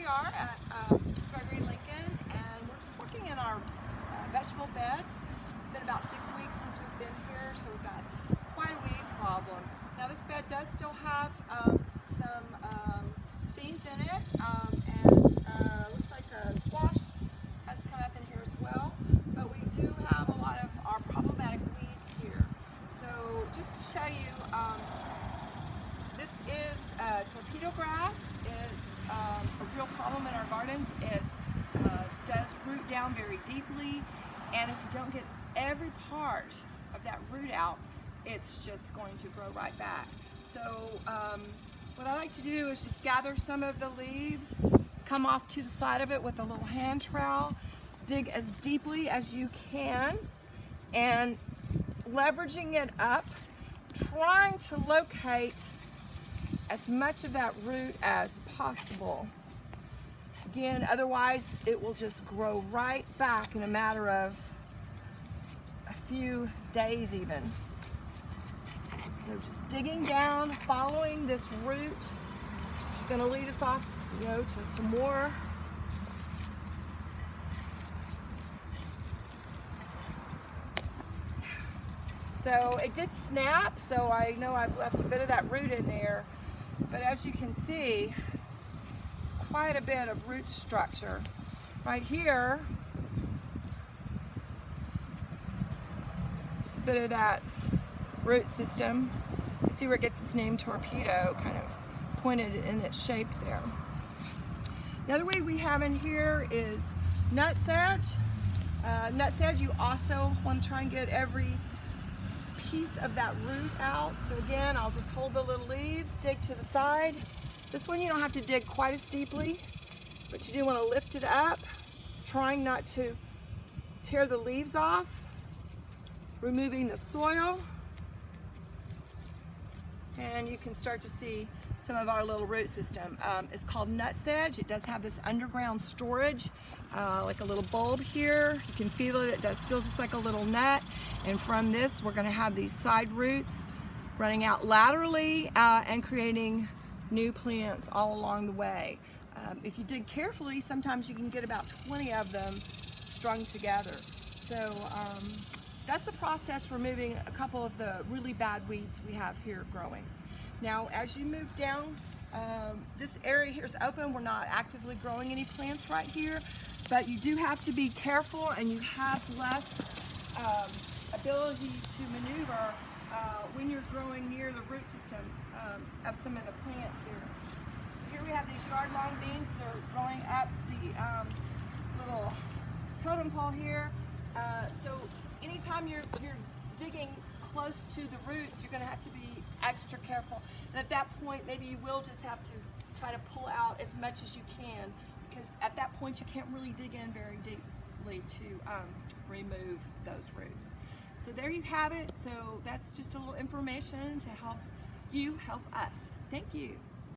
we are at Gregory Lincoln, and we're just working in our vegetable beds. It's been about 6 weeks since we've been here, so we've got quite a weed problem. Now this bed does still have some beans in it, and looks like a squash has come up in here as well. But we do have a lot of our problematic weeds here. So just to show you, this is torpedo grass. It's a real problem in our gardens. It does root down very deeply, and if you don't get every part of that root out, it's just going to grow right back. So what I like to do is just gather some of the leaves, come off to the side of it with a little hand trowel, dig as deeply as you can, and leveraging it up, trying to locate as much of that root as possible. Again, otherwise it will just grow right back in a matter of a few days even. So just digging down, following this root. It's going to lead us off, to some more. So it did snap, so I know I've left a bit of that root in there. But as you can see, there's quite a bit of root structure. Right here, it's a bit of that root system. You see where it gets its name, torpedo, kind of pointed in its shape there. The other way we have in here is nutsedge. Nutsedge, you also want to try and get every piece of that root out. So again, I'll just hold the little leaves, dig to the side. This one you don't have to dig quite as deeply, but you do want to lift it up, trying not to tear the leaves off, removing the soil, and you can start to see some of our little root system. It's called nutsedge. It does have this underground storage, like a little bulb here. You can feel it. It does feel just like a little nut. And from this, we're going to have these side roots running out laterally and creating new plants all along the way. If you dig carefully, sometimes you can get about 20 of them strung together. So that's the process for removing a couple of the really bad weeds we have here growing. Now, as you move down, this area here is open. We're not actively growing any plants right here, but you do have to be careful, and you have less ability to maneuver when you're growing near the root system of some of the plants here. So here we have these yard-long beans that are growing up the little totem pole here. So anytime you're digging close to the roots, you're going to have to be extra careful. And at that point, maybe you will just have to try to pull out as much as you can, because at that point you can't really dig in very deeply to remove those roots. So there you have it. So that's just a little information to help you help us. Thank you.